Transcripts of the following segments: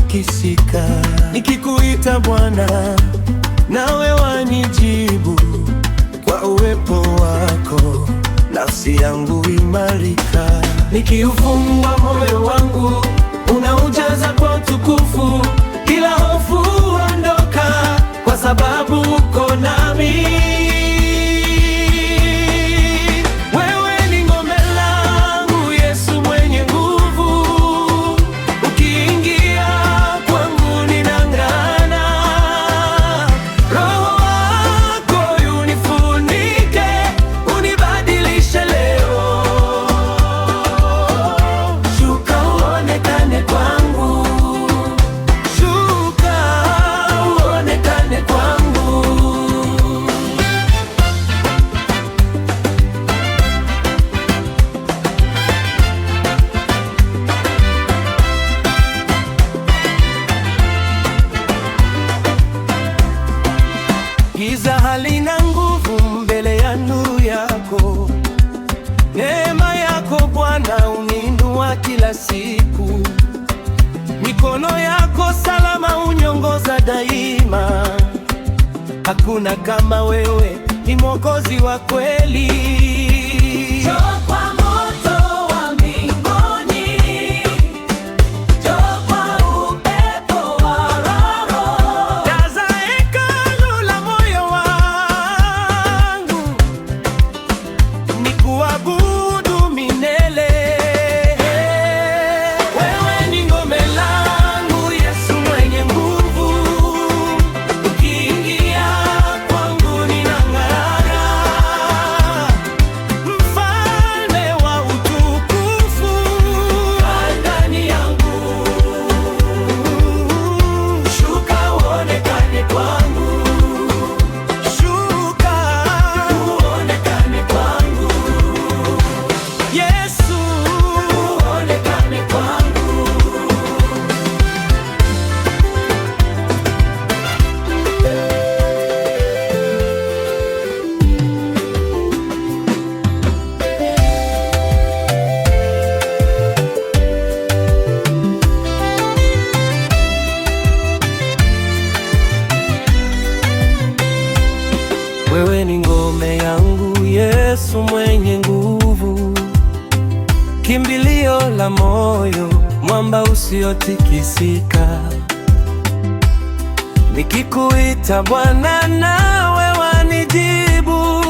usiotikisika. Nikikuita Bwana, nawe wanijibu. Kwa uwepo wako nafsi yangu imarika. Nikiufungua moyo wangu, unaujaza kwa utukufu. Kila hofu huondoka, kwa sababu uko nami. Giza halina nguvu mbele ya nuru yako. Neema yako Bwana uniinua kila siku. Mikono yako salama huniongoza daima. Hakuna kama wewe, ni Mwokozi wa kweli. Wewe ni ngome yangu, Yesu mwenye nguvu. Kimbilio la moyo, mwamba usiotikisika. Nikikuita Bwana, nawe wanijibu.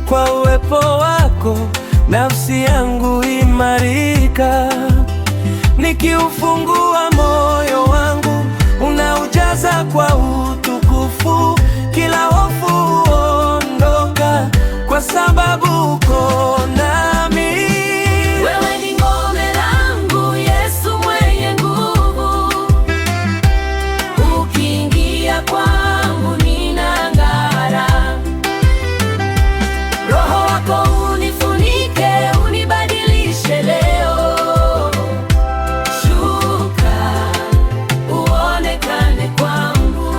Kwa uwepo wako nafsi yangu imarika. Nikiufungua moyo wangu, unaujaza kwa utukufu. Kila hofu huondoka, kwa sababu uko nami. Wewe ni ngome langu, Yesu mwenye nguvu. Ukiingia kwangu ninang'ara. Roho wako unifunike, unibadilishe leo. Shuka uonekane kwangu.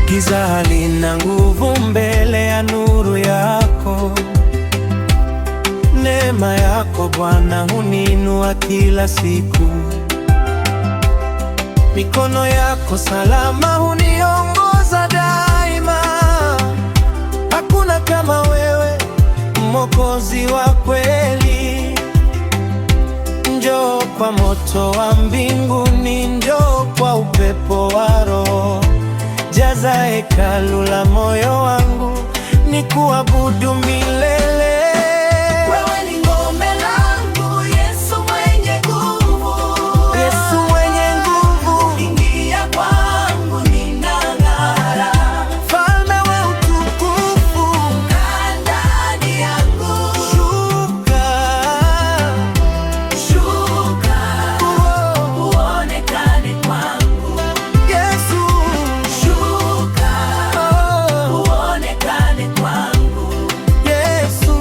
Giza halina nguvu mbele ya nuru yako. Neema yako Bwana huniinua kila siku. Mikono yako salama huniongoza daima. Hakuna kama wewe, Mwokozi wa kweli. Njoo kwa moto wa mbinguni, njoo kwa upepo wa Roho. Jaza hekalu la moyo wangu, nikuabudu milele. Wewe ni ngome langu, Yesu mwenye nguvu. Yesu mwenye nguvu. Ingia kwangu ninang'ara. Mfalme wa utukufu, kaa ndani yangu. Shuka uonekane kwangu. Yesu. Uonekane kwangu. Yesu.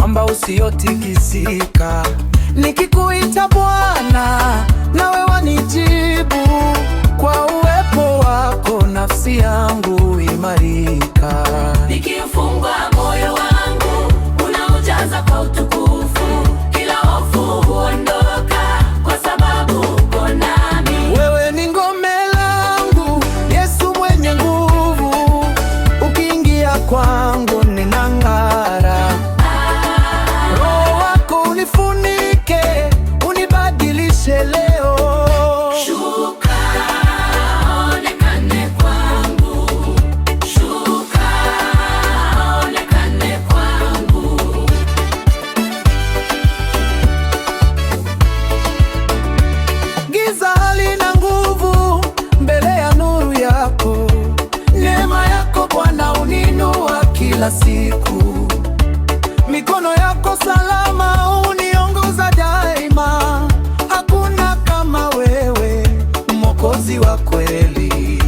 mwamba usiotikisika. Nikikuita Bwana, nawe wanijibu. Kwa uwepo wako nafsi yangu imarika. Nikiufungua moyo wangu, unaujaza kwa utukufu. Kila hofu huondoka kwa sababu uko nami. Wewe ni ngome langu, Yesu mwenye nguvu. Ukiingia kwangu ninang'ara. Roho wako unifunike, unibadilishe leo. Shuka, onekane kwangu. Shuka, onekane kwangu. Giza halina nguvu mbele ya nuru yako. Neema yako Bwana uninua kila siku. Mikono yako salama uniongoza daima. Hakuna kama wewe, Mwokozi wa kweli.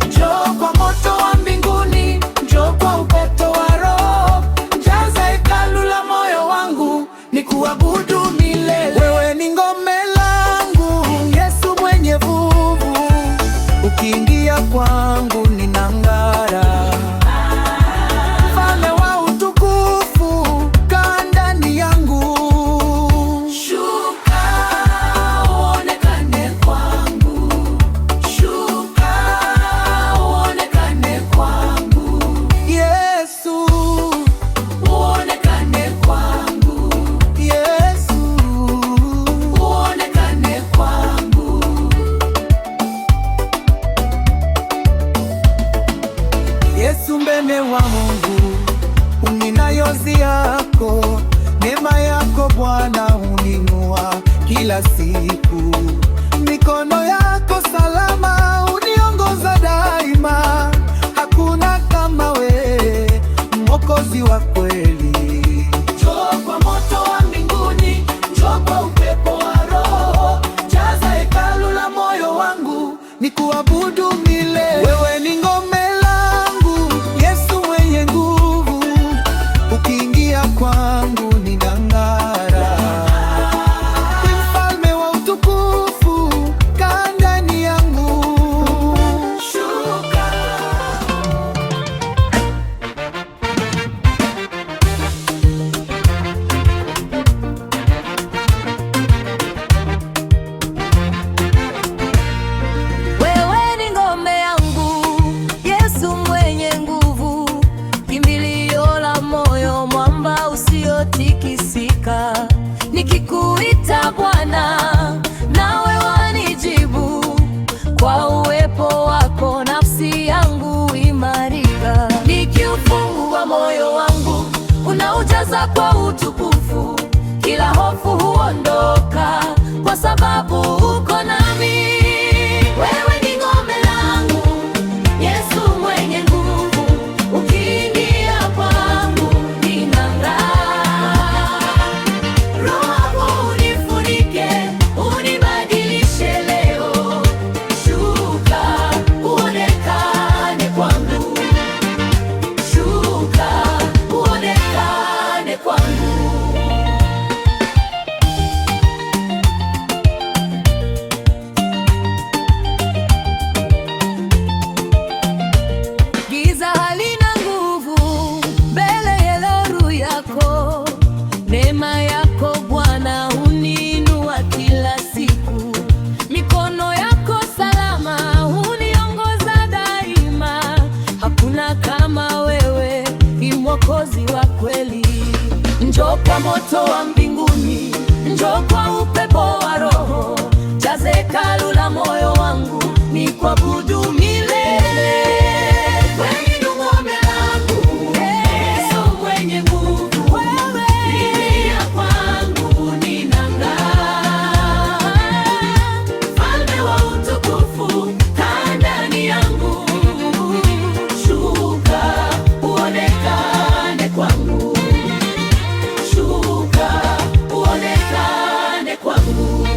Njoo kwa moto wa mbinguni, njoo kwa upepo wa Roho. Jaza hekalu la moyo wangu, nikuabudu milele. Wewe ni ngome langu, Yesu mwenye nguvu. Ukiingia kwangu ninang'ara. Mfalme wa utukufu, kaa ndani yangu. Shuka, uonekane kwangu. Shuka, uonekane kwangu. Yesu, Uonekane kwangu. Yesu, Uonekane kwangu. Yesu mbele wa Mungu, unina yozi yako. Neema yako Bwana uninua kila siku. Mikono yako salama uniongoza daima. Hakuna kama wewe, Mwokozi wa kweli. Njoo kwa moto wa mbinguni, njoo kwa upepo wa Roho. Jaza hekalu la moyo wangu, Nikuabudu milele. Wewe ni ngome langu, Yesu mwenye nguvu. Ukiingia kwangu ninang'ara. Mfalme wa utukufu, kaa ndani yangu. shuka. Wewe ni ngome yangu, Yesu mwenye nguvu. Kimbilio la moyo, mwamba usiotikisika. Nikikuita Bwana, nawe wanijibu. Kwa uwepo wako nafsi yangu imarika. Nikiufungua moyo wangu, unaujaza kwa utukufu. Kila hofu huondoka kwa sababu uko nami. Wewe ni ngome langu, Yesu mwenye nguvu. Ukiingia kwangu ninang'ara. Roho wako unifunike, unibadilishe leo. Shuka, uonekane kwangu. Shuka, uonekane kwangu. Giza halina nguvu mbele ya nuru yako. Neema yako Bwana uninua kila siku. Mikono yako salama uniongoza daima. Hakuna kama wewe, ni Mwokozi wa kweli. Njoo kwa moto wa mbinguni, njoo kwa upepo wa Roho. Jaza hekalu la moyo wangu, nikuabudu milele. Wewe ni ngome langu, Yesu mwenye nguvu. Kimbilia kwangu ninang'ara. Mfalme wa utukufu, kaa ndani yangu. Shuka, uonekane kwangu. Shuka, uonekane kwangu.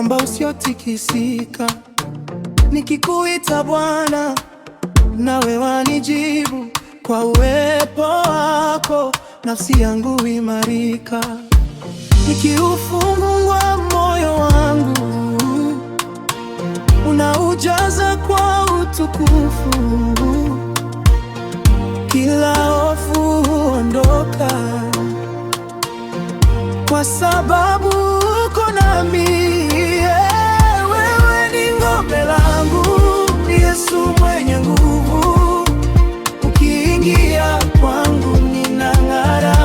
mwamba usiotikisika. Nikikuita Bwana, nawe wanijibu. Kwa uwepo wako nafsi yangu imarika. Nikiufungua moyo wangu, unaujaza kwa utukufu. Kila hofu huondoka, kwa sababu uko nami. Wewe ni ngome langu, Yesu mwenye nguvu. Ukiingia kwangu ninang'ara.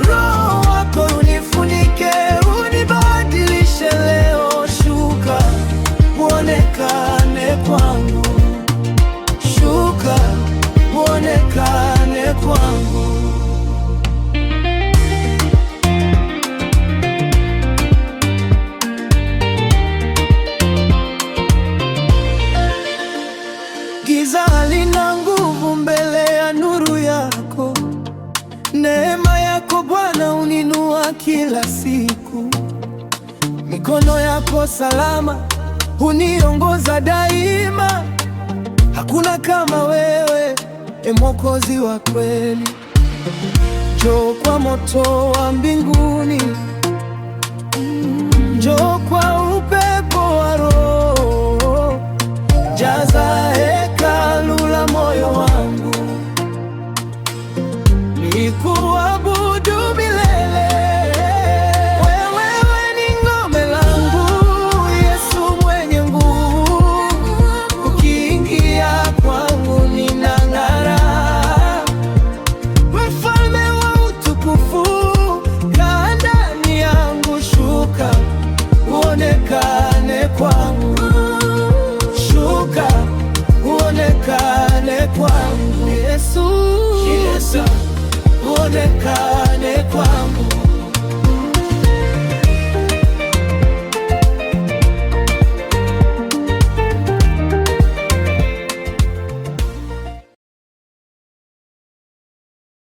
Roho wako unifunike, unibadilishe leo. Shuka uonekane kwangu, shuka uonekane kwangu. Giza halina nguvu mbele ya nuru yako. Neema yako Bwana uninua kila siku. Mikono yako salama huniongoza daima. Hakuna kama wewe, Mwokozi wa kweli. Njoo kwa moto wa mbinguni, njoo kwa upepo wa Roho. Jaza hekalu la moyo wangu, nikuabudu milele. Wewe ni ngome langu, Yesu mwenye nguvu. Ukiingia kwangu ninang'ara. Mfalme wa utukufu, kaa ndani yangu. Shuka uonekane kwangu, shuka uonekane kwangu. Yesu, uonekane